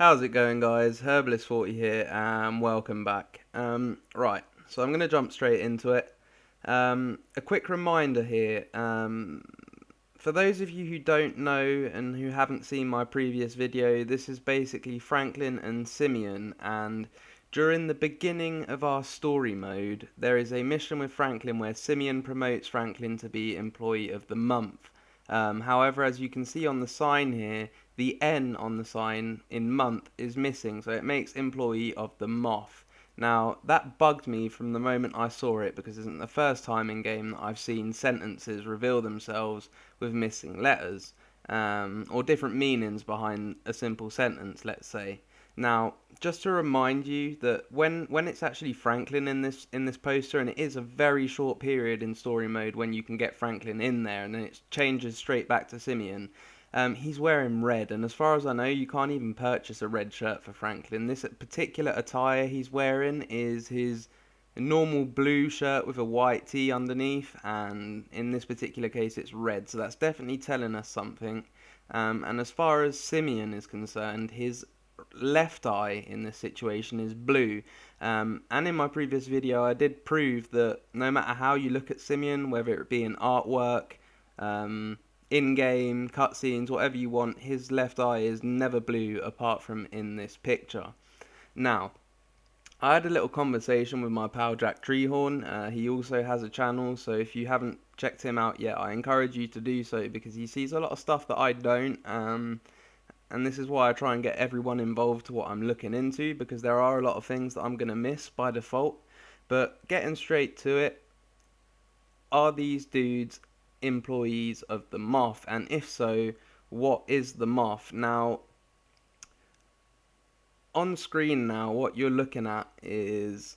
How's it going, guys? Herbalist40 here, and welcome back. Right, so I'm going to jump straight into it. A quick reminder here, for those of you who don't know and who haven't seen my previous video, this is basically Franklin and Simeon, and during the beginning of our story mode, there is a mission with Franklin where Simeon promotes Franklin to be Employee of the Month. However, as you can see on the sign here, the N on the sign in month is missing, so it makes Employee of the Moth. Now, that bugged me from the moment I saw it because it isn't the first time in game that I've seen sentences reveal themselves with missing letters, or different meanings behind a simple sentence, let's say. Now, just to remind you that when it's actually Franklin in this poster, and it is a very short period in story mode when you can get Franklin in there, and then it changes straight back to Simeon. He's wearing red, and as far as I know, you can't even purchase a red shirt for Franklin. This particular attire he's wearing is his normal blue shirt with a white tee underneath, and in this particular case, it's red. So that's definitely telling us something. And as far as Simeon is concerned, his left eye in this situation is blue. And in my previous video, I did prove that no matter how you look at Simeon, whether it be in artwork, in-game, cutscenes, whatever you want, his left eye is never blue apart from in this picture. Now, I had a little conversation with my pal Jack Treehorn. He also has a channel, so if you haven't checked him out yet, I encourage you to do so because he sees a lot of stuff that I don't. And this is why I try and get everyone involved to what I'm looking into, because there are a lot of things that I'm going to miss by default. But getting straight to it, are these dudes employees of the Moth? And if so, what is the Moth? Now, on screen now, what you're looking at is,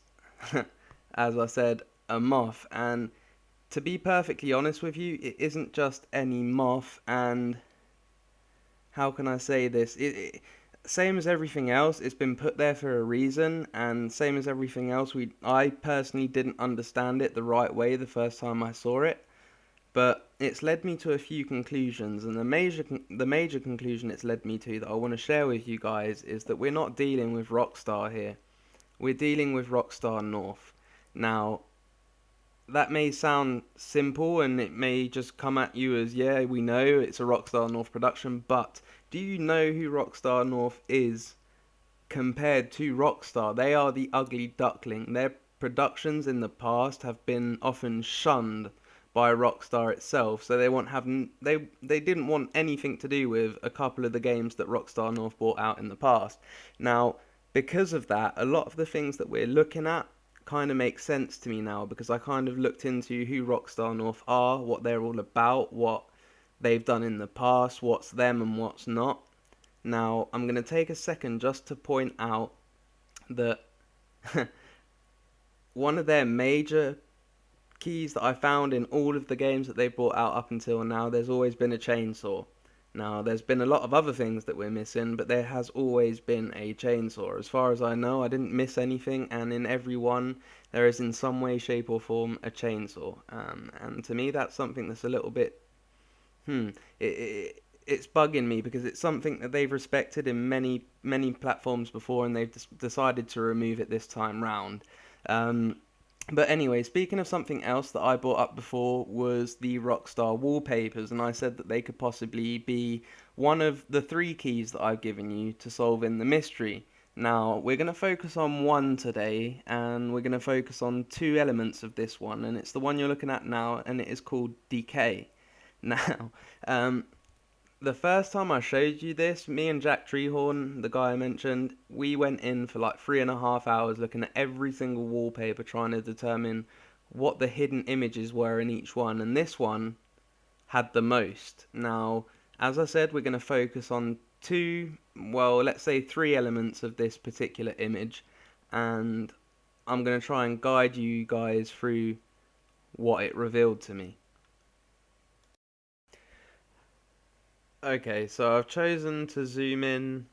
as I said, a moth. And to be perfectly honest with you, it isn't just any moth, and how can I say this? Same as everything else, it's been put there for a reason, and same as everything else, I personally didn't understand it the right way the first time I saw it, but it's led me to a few conclusions, and the major conclusion it's led me to that I want to share with you guys is that we're not dealing with Rockstar here. We're dealing with Rockstar North. Now, that may sound simple and it may just come at you as, yeah, we know it's a Rockstar North production, but do you know who Rockstar North is compared to Rockstar? They are the ugly duckling. Their productions in the past have been often shunned by Rockstar itself, so they didn't want anything to do with a couple of the games that Rockstar North brought out in the past. Now, because of that, a lot of the things that we're looking at kind of make sense to me now, because I kind of looked into who Rockstar North are, what they're all about, what they've done in the past, what's them and what's not. Now, I'm going to take a second just to point out that one of their major keys that I found in all of the games that they've brought out up until now, there's always been a chainsaw. Now, there's been a lot of other things that we're missing, but there has always been a chainsaw. As far as I know, I didn't miss anything, and in every one, there is in some way, shape, or form a chainsaw. And to me, that's something that's a little bit, it's bugging me because it's something that they've respected in many platforms before, and they've decided to remove it this time round. But anyway, speaking of something else that I brought up before was the Rockstar wallpapers, and I said that they could possibly be one of the three keys that I've given you to solving the mystery. Now, we're going to focus on one today, and we're going to focus on two elements of this one, and it's the one you're looking at now, and it is called decay. Now, the first time I showed you this, me and Jack Treehorn, the guy I mentioned, we went in for like 3.5 hours looking at every single wallpaper trying to determine what the hidden images were in each one, and this one had the most. Now, as I said, we're going to focus on let's say three elements of this particular image, and I'm going to try and guide you guys through what it revealed to me. Okay, so I've chosen to zoom in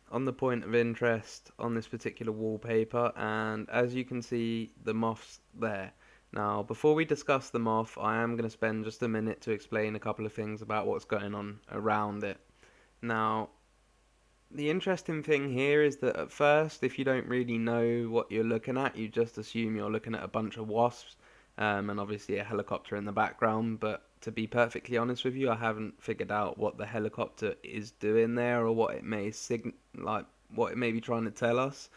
on the point of interest on this particular wallpaper, and as you can see, the moth's there. Now, before we discuss the moth, I am going to spend just a minute to explain a couple of things about what's going on around it. Now, The interesting thing here is that at first, if you don't really know what you're looking at, you just assume you're looking at a bunch of wasps, and obviously a helicopter in the background. But to be perfectly honest with you, I haven't figured out what the helicopter is doing there, or what it may like what it may be trying to tell us.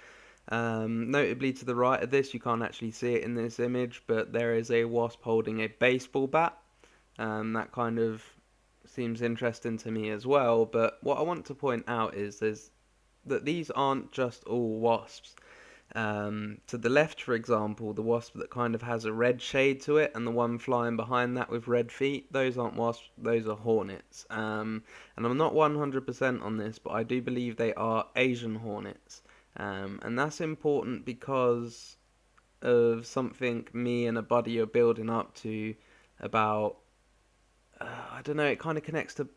Notably to the right of this, you can't actually see it in this image, but there is a wasp holding a baseball bat. That kind of seems interesting to me as well. But what I want to point out is that these aren't just all wasps. To the left, for example, the wasp that kind of has a red shade to it, and the one flying behind that with red feet, those aren't wasps, those are hornets. And I'm not 100% on this, but I do believe they are Asian hornets. And that's important because of something me and a buddy are building up to about, I don't know, it kind of connects to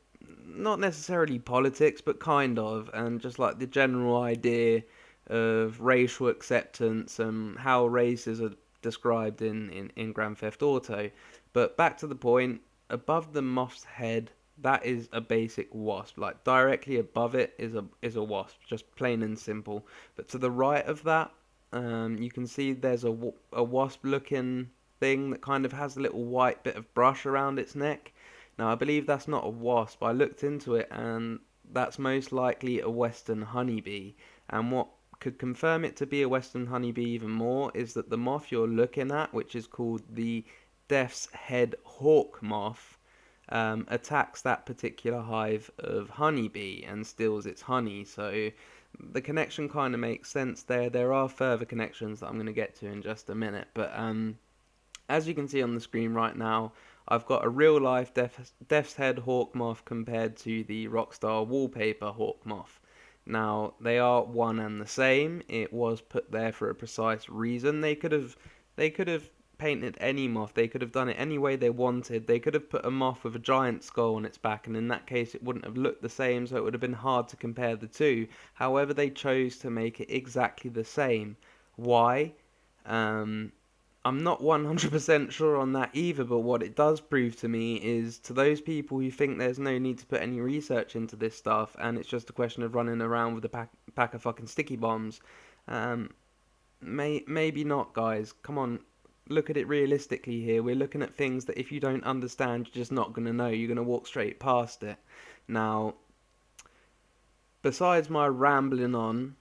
not necessarily politics, but kind of, and just like the general idea of racial acceptance and how races are described in Grand Theft Auto. But back to the point, above the moth's head, that is a basic wasp. Like directly above it is a wasp, just plain and simple. But to the right of that, you can see there's a wasp looking thing that kind of has a little white bit of brush around its neck. Now, I believe that's not a wasp. I looked into it, and that's most likely a western honeybee. And what could confirm it to be a western honeybee even more is that the moth you're looking at, which is called the death's head hawk moth, attacks that particular hive of honeybee and steals its honey. So the connection kind of makes sense there. There are further connections that I'm going to get to in just a minute, but as you can see on the screen right now, I've got a real life Death's Head Hawk Moth compared to the Rockstar Wallpaper Hawk Moth. Now, they are one and the same. It was put there for a precise reason. They could have painted any moth. They could have done it any way they wanted. They could have put a moth with a giant skull on its back, and in that case it wouldn't have looked the same, so it would have been hard to compare the two. However, they chose to make it exactly the same. Why? Um, I'm not 100% sure on that either, but what it does prove to me is to those people who think there's no need to put any research into this stuff and it's just a question of running around with a pack of fucking sticky bombs, um, maybe not, guys. Come on, look at it realistically here. We're looking at things that if you don't understand, you're just not going to know. You're going to walk straight past it. Now, besides my rambling on,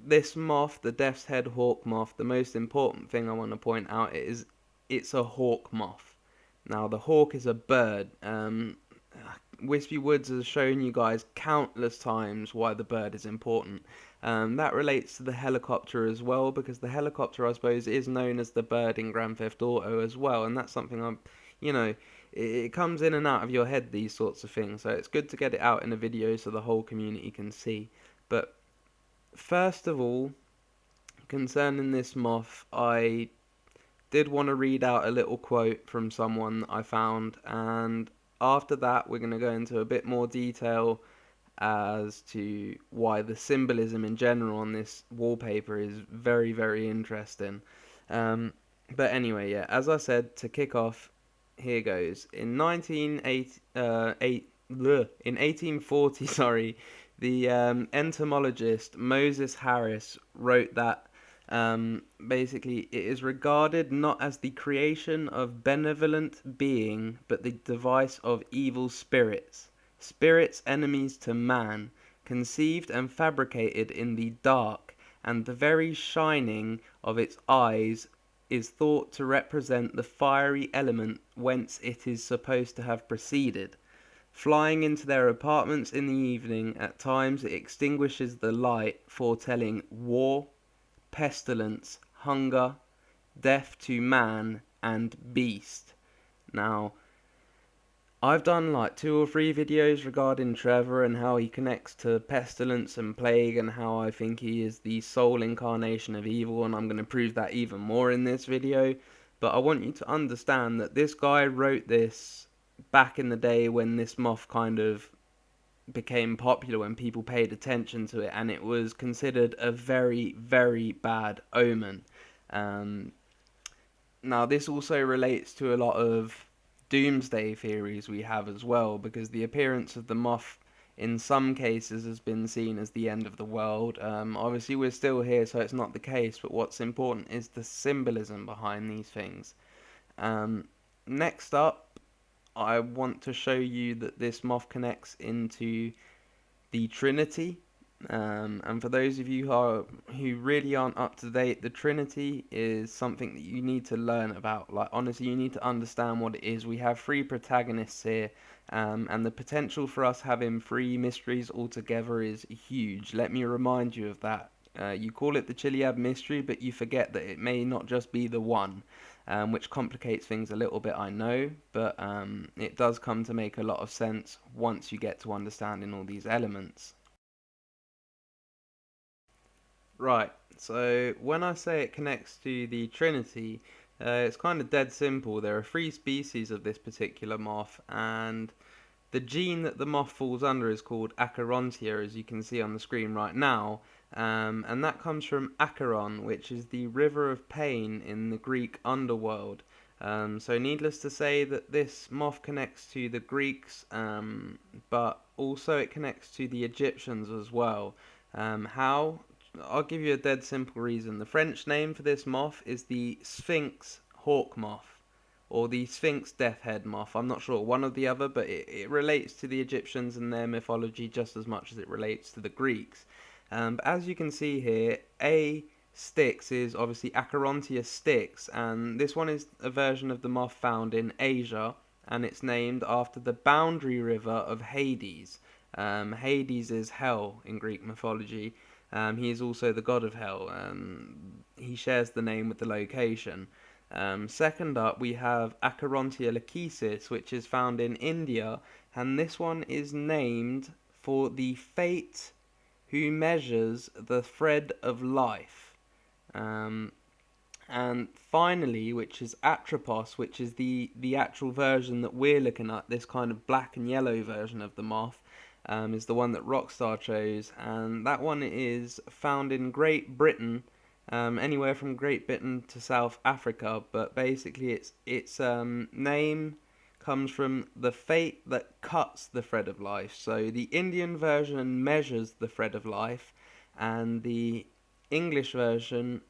this moth, the death's head hawk moth, the most important thing I want to point out is it's a hawk moth. Now, the hawk is a bird. Wispy Woods has shown you guys countless times why the bird is important. That relates to the helicopter as well, because the helicopter, I suppose, is known as the bird in Grand Theft Auto as well, and that's something it comes in and out of your head, these sorts of things, so it's good to get it out in a video so the whole community can see. But first of all, concerning this moth, I did want to read out a little quote from someone that I found, and after that, we're going to go into a bit more detail as to why the symbolism in general on this wallpaper is very, very interesting. Um, but anyway, yeah, as I said, to kick off, here goes. In 1840, sorry, the entomologist Moses Harris wrote that basically it is regarded not as the creation of benevolent being, but the device of evil spirits, spirits enemies to man, conceived and fabricated in the dark, and the very shining of its eyes is thought to represent the fiery element whence it is supposed to have proceeded. Flying into their apartments in the evening, at times it extinguishes the light, foretelling war, pestilence, hunger, death to man and beast. Now, I've done like 2 or 3 videos regarding Trevor and how he connects to pestilence and plague and how I think he is the sole incarnation of evil, and I'm going to prove that even more in this video. But I want you to understand that this guy wrote this back in the day when this moth kind of became popular, when people paid attention to it, and it was considered a very, very bad omen. Um, Now, this also relates to a lot of doomsday theories we have as well, because the appearance of the moth in some cases has been seen as the end of the world. Obviously, we're still here, so it's not the case, but what's important is the symbolism behind these things. Um, Next up, I want to show you that this moth connects into the Trinity. And for those of you who really aren't up to date, the Trinity is something that you need to learn about. Like, honestly, you need to understand what it is. We have three protagonists here, and the potential for us having three mysteries altogether is huge. Let me remind you of that. You call it the Chiliad mystery, but you forget that it may not just be the one, which complicates things a little bit, I know, but it does come to make a lot of sense once you get to understanding all these elements. Right, so when I say it connects to the Trinity, it's kind of dead simple. There are three species of this particular moth, and the gene that the moth falls under is called Acherontia, as you can see on the screen right now, and that comes from Acheron, which is the river of pain in the Greek underworld. So needless to say that this moth connects to the Greeks, but also it connects to the Egyptians as well. How? I'll give you a dead simple reason. The French name for this moth is the Sphinx hawk moth, or the Sphinx death head moth. I'm not sure, one or the other, but it relates to the Egyptians and their mythology just as much as it relates to the Greeks. But as you can see here, A Styx is obviously Acherontia Styx, and this one is a version of the moth found in Asia, and it's named after the boundary river of Hades. Hades is hell in Greek mythology. He is also the god of hell. He shares the name with the location. Second up, we have Acherontia lachesis, which is found in India, and this one is named for the fate who measures the thread of life. Um, and finally, which is Atropos, which is the actual version that we're looking at, this kind of black and yellow version of the moth, is the one that Rockstar chose. And that one is found in Great Britain, anywhere from Great Britain to South Africa. But basically, its name comes from the fate that cuts the thread of life. So the Indian version measures the thread of life, and the English version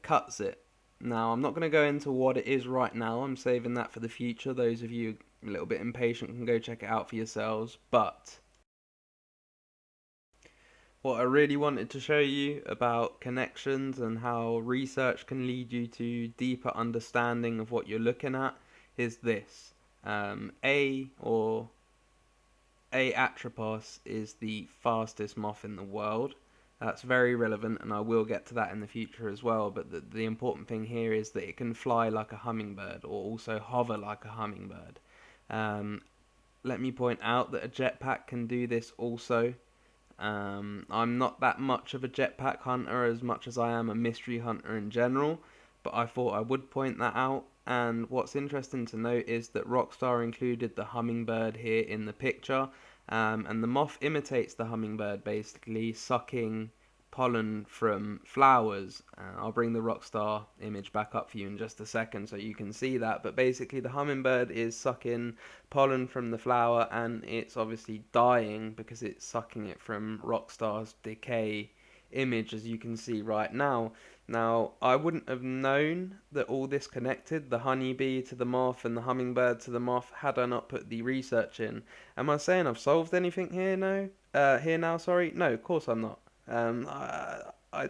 cuts it. Now, I'm not going to go into what it is right now. I'm saving that for the future. Those of you a little bit impatient can go check it out for yourselves. But what I really wanted to show you about connections and how research can lead you to deeper understanding of what you're looking at is this. A Atropos is the fastest moth in the world. That's very relevant, and I will get to that in the future as well. But the important thing here is that it can fly like a hummingbird, or also hover like a hummingbird. Um, Let me point out that a jetpack can do this also. I'm not that much of a jetpack hunter as much as I am a mystery hunter in general, but I thought I would point that out. And what's interesting to note is that Rockstar included the hummingbird here in the picture, and the moth imitates the hummingbird, basically sucking pollen from flowers. I'll bring the Rockstar image back up for you in just a second so you can see that. But basically, the hummingbird is sucking pollen from the flower, and it's obviously dying because it's sucking it from Rockstar's decay image, as you can see right now. Now, I wouldn't have known that all this connected, the honeybee to the moth and the hummingbird to the moth, had I not put the research in. Am I saying I've solved anything here? No. Here now, sorry. No, of course I'm not. I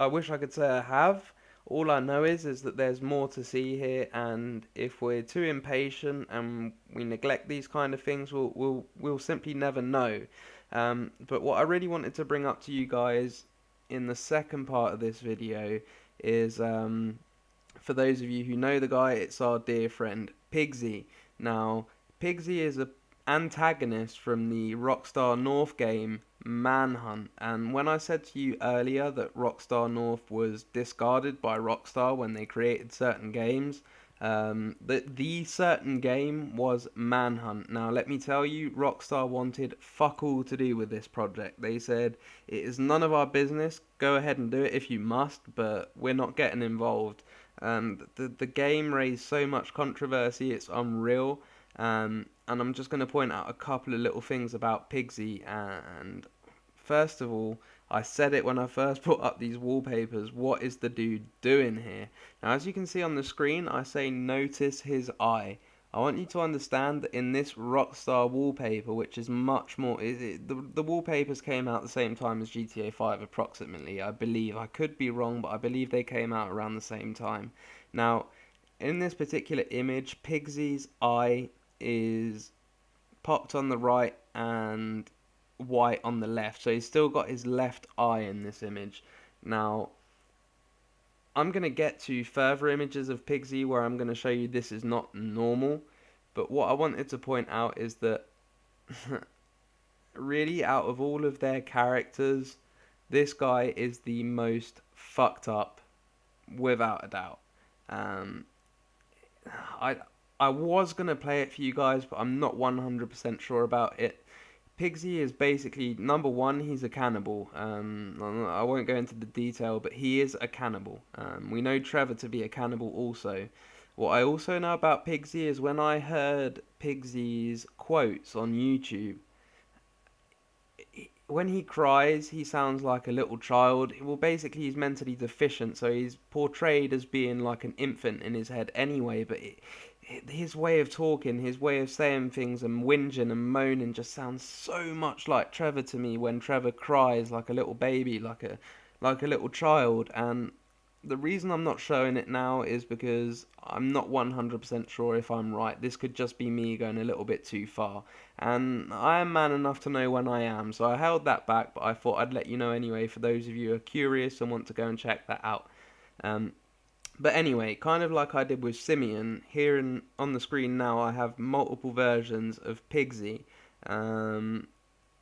wish I could say I have. All I know is that there's more to see here, and if we're too impatient and we neglect these kind of things, we'll simply never know. But what I really wanted to bring up to you guys in the second part of this video is, for those of you who know the guy, it's our dear friend Piggsy. Now, Piggsy is a antagonist from the Rockstar North game Manhunt, and when I said to you earlier that Rockstar North was discarded by Rockstar when they created certain games, that the certain game was Manhunt. Now let me tell you, Rockstar wanted fuck all to do with this project. They said, it is none of our business, go ahead and do it if you must, but we're not getting involved. And the game raised so much controversy, it's unreal. And I'm just going to point out a couple of little things about Piggsy. And first of all, I said it when I first put up these wallpapers. What is the dude doing here? Now, as you can see on the screen, I say notice his eye. I want you to understand that in this Rockstar wallpaper, which is much more... the wallpapers came out the same time as GTA 5 approximately, I believe. I could be wrong, but I believe they came out around the same time. Now, in this particular image, Piggsy's eye is popped on the right and white on the left. So he's still got his left eye in this image. Now, I'm going to get to further images of Piggsy where I'm going to show you this is not normal. But what I wanted to point out is that really out of all of their characters, this guy is the most fucked up without a doubt. Um, I I was gonna play it for you guys, but I'm not 100% sure about it. Piggsy is basically number one. He's a cannibal. I won't go into the detail, but he is a cannibal. We know Trevor to be a cannibal also. What I also know about Piggsy is when I heard Piggsy's quotes on YouTube, when he cries, he sounds like a little child. Well, basically, he's mentally deficient, so he's portrayed as being like an infant in his head anyway. But his way of talking, his way of saying things and whinging and moaning just sounds so much like Trevor to me when Trevor cries like a little baby, like a little child. And the reason I'm not showing it now is because I'm not 100% sure if I'm right. This could just be me going a little bit too far. And I am man enough to know when I am, so I held that back, but I thought I'd let you know anyway for those of you who are curious and want to go and check that out. Um, but anyway, kind of like I did with Simeon, here on the screen now I have multiple versions of Piggsy. Um,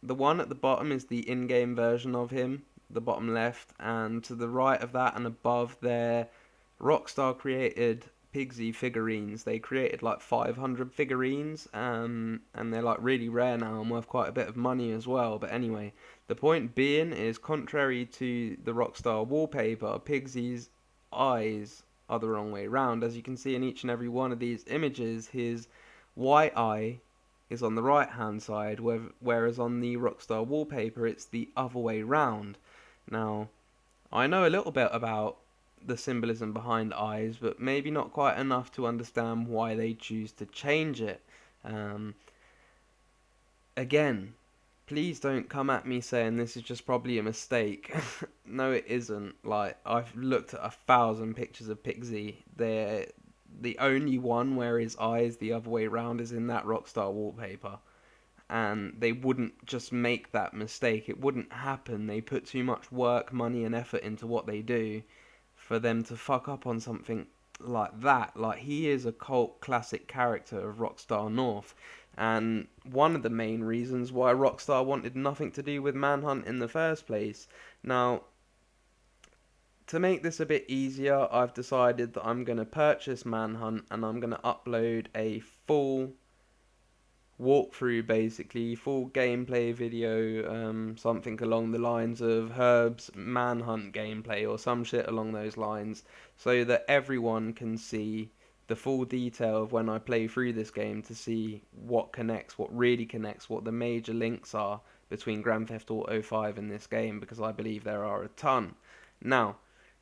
the one at the bottom is the in-game version of him, the bottom left, and to the right of that and above there, Rockstar created Piggsy figurines. They created like 500 figurines, and they're like really rare now and worth quite a bit of money as well. But anyway, the point being is, contrary to the Rockstar wallpaper, Piggsy's eyes are the wrong way round. As you can see in each and every one of these images, his white eye is on the right hand side, whereas on the Rockstar wallpaper it's the other way round. Now, I know a little bit about the symbolism behind eyes, but maybe not quite enough to understand why they choose to change it. Um, Again, please don't come at me saying this is just probably a mistake. No, it isn't. Like, I've looked at 1,000 pictures of Piggsy. They're the only one where his eye is the other way around is in that Rockstar wallpaper. And they wouldn't just make that mistake. It wouldn't happen. They put too much work, money, and effort into what they do for them to fuck up on something like that. Like, he is a cult classic character of Rockstar North, and one of the main reasons why Rockstar wanted nothing to do with Manhunt in the first place. Now, to make this a bit easier, I've decided that I'm going to purchase Manhunt and I'm going to upload a full walkthrough, basically full gameplay video, something along the lines of Herb's Manhunt gameplay or some shit along those lines, so that everyone can see the full detail of when I play through this game, to see what connects, what really connects, what the major links are between Grand Theft Auto 5 and this game, because I believe there are a ton. Now,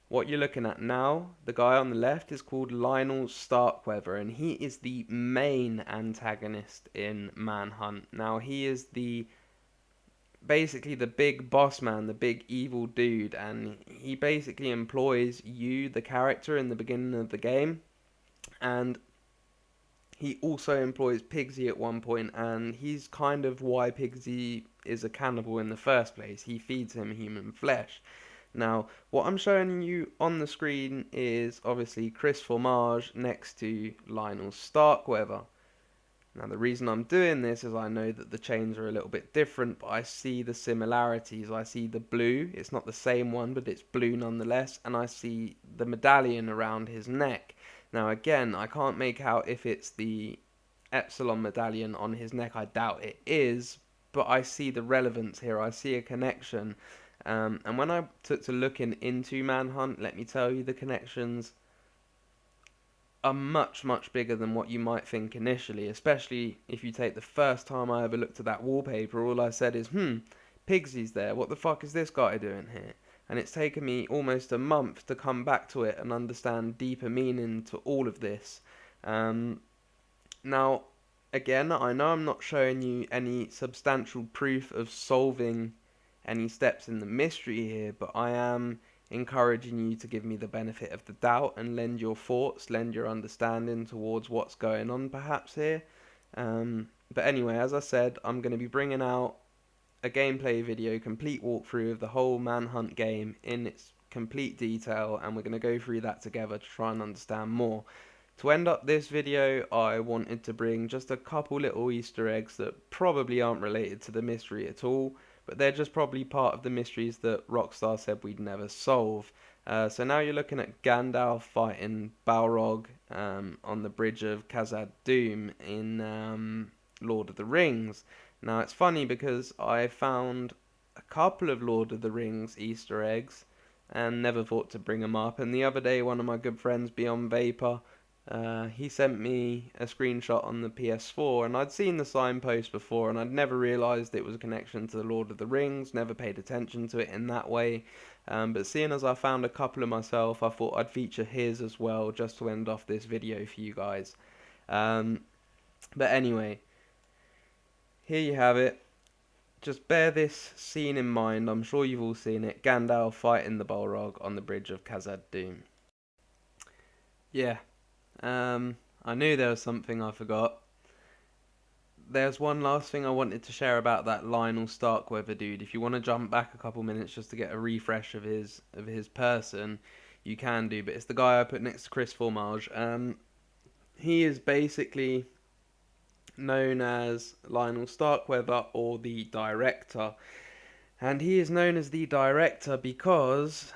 what you're looking at now, the guy on the left is called Lionel Starkweather, and he is the main antagonist in Manhunt. Now, he is basically the big boss man, the big evil dude, and he basically employs you, the character, in the beginning of the game, and he also employs Piggsy at one point, and he's kind of why Piggsy is a cannibal in the first place. He feeds him human flesh. Now, what I'm showing you on the screen is obviously Chris Formage next to Lionel Starkweather. Now, the reason I'm doing this is I know that the chains are a little bit different, but I see the similarities. I see the blue, it's not the same one, but it's blue nonetheless, and I see the medallion around his neck. Now, again, I can't make out if it's the Epsilon medallion on his neck. I doubt it is, but I see the relevance here. I see a connection. And when I took to looking into Manhunt, let me tell you, the connections are much, much bigger than what you might think initially, especially if you take the first time I ever looked at that wallpaper, all I said is, Piggsy's there, what the fuck is this guy doing here? And it's taken me almost a month to come back to it and understand deeper meaning to all of this. Now, again, I know I'm not showing you any substantial proof of solving any steps in the mystery here, but I am encouraging you to give me the benefit of the doubt and lend your thoughts, lend your understanding towards what's going on perhaps here. But anyway, as I said, I'm going to be bringing out a gameplay video, complete walkthrough of the whole Manhunt game in its complete detail, and we're going to go through that together to try and understand more. To end up this video, I wanted to bring just a couple little Easter eggs that probably aren't related to the mystery at all, but they're just probably part of the mysteries that Rockstar said we'd never solve. So now you're looking at Gandalf fighting Balrog on the bridge of Khazad-dûm in Lord of the Rings. Now it's funny because I found a couple of Lord of the Rings Easter eggs and never thought to bring them up. And the other day, one of my good friends, Beyond Vapor, he sent me a screenshot on the PS4, and I'd seen the signpost before, and I'd never realised it was a connection to the Lord of the Rings, never paid attention to it in that way. But seeing as I found a couple of myself, I thought I'd feature his as well, just to end off this video for you guys. But anyway, here you have it. Just bear this scene in mind, I'm sure you've all seen it. Gandalf fighting the Balrog on the bridge of Khazad-dûm. Yeah, I knew there was something I forgot. There's one last thing I wanted to share about that Lionel Starkweather dude. If you want to jump back a couple minutes just to get a refresh of his person, you can do, but it's the guy I put next to Chris Formage. He is basically known as Lionel Starkweather, or the director. And he is known as the director because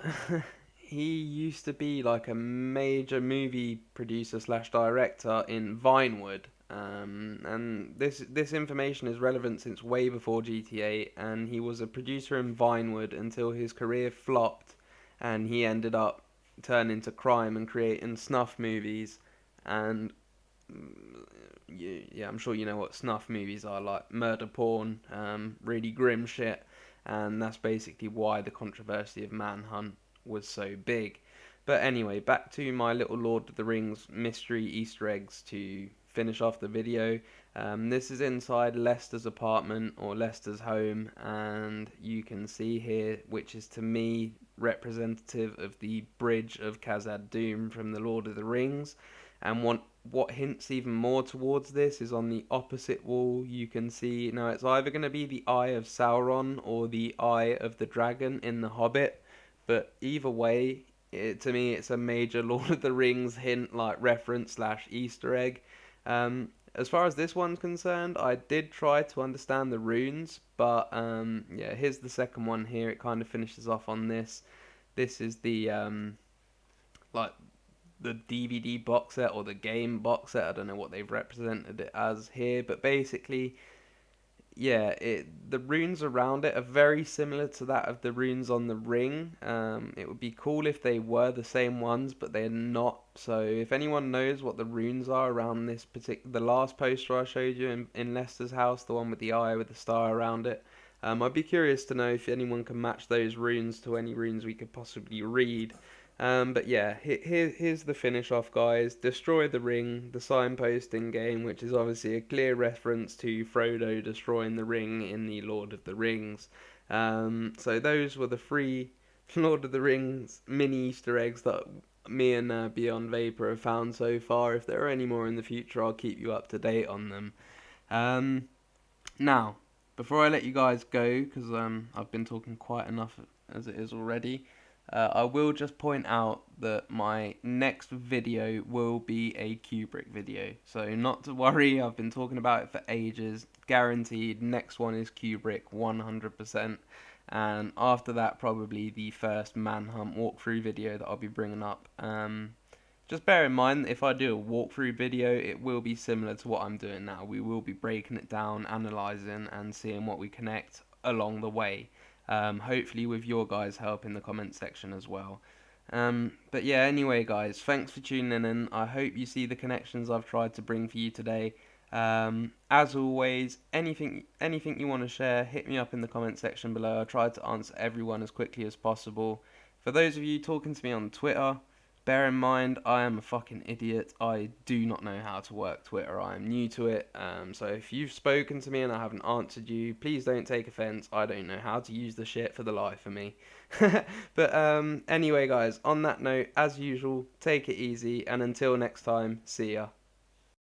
he used to be like a major movie producer slash director in Vinewood. And this information is relevant since way before GTA, and he was a producer in Vinewood until his career flopped and he ended up turning to crime and creating snuff movies. And yeah, I'm sure you know what snuff movies are, like murder porn, really grim shit, and that's basically why the controversy of Manhunt was so big. But anyway, back to my little Lord of the Rings mystery Easter eggs to finish off the video. This is inside Lester's apartment, or Lester's home, and you can see here, which is to me representative of the bridge of Khazad-dûm from the Lord of the Rings. And what hints even more towards this is on the opposite wall you can see, now it's either going to be the Eye of Sauron or the Eye of the Dragon in The Hobbit, but either way, to me it's a major Lord of the Rings hint, like reference slash Easter egg. As far as this one's concerned, I did try to understand the runes, but yeah, here's the second one here. It kind of finishes off on this. This is the like the DVD box set or the game box set. I don't know what they've represented it as here, but basically, yeah, the runes around it are very similar to that of the runes on the ring. It would be cool if they were the same ones, but they're not. So if anyone knows what the runes are around this the last poster I showed you in Lester's house, the one with the eye with the star around it, I'd be curious to know if anyone can match those runes to any runes we could possibly read. But yeah, here's the finish off, guys. Destroy the ring, the signpost in game, which is obviously a clear reference to Frodo destroying the ring in the Lord of the Rings. So those were the 3 Lord of the Rings mini Easter eggs that me and Beyond Vapor have found so far. If there are any more in the future, I'll keep you up to date on them. Now, before I let you guys go, because I've been talking quite enough as it is already, I will just point out that my next video will be a Kubrick video. So not to worry, I've been talking about it for ages. Guaranteed, next one is Kubrick 100%. And after that, probably the first Manhunt walkthrough video that I'll be bringing up. Just bear in mind, if I do a walkthrough video, it will be similar to what I'm doing now. We will be breaking it down, analysing, and seeing what we connect along the way. Hopefully with your guys' help in the comment section as well. But yeah, anyway, guys, thanks for tuning in, and I hope you see the connections I've tried to bring for you today. As always, anything you want to share, hit me up in the comment section below. I tried to answer everyone as quickly as possible. For those of you talking to me on Twitter, bear in mind I am a fucking idiot. I do not know how to work Twitter. I am new to it. So if you've spoken to me and I haven't answered you, please don't take offense. I don't know how to use the shit for the life of me. But anyway, guys, on that note, as usual, take it easy, and until next time, see ya.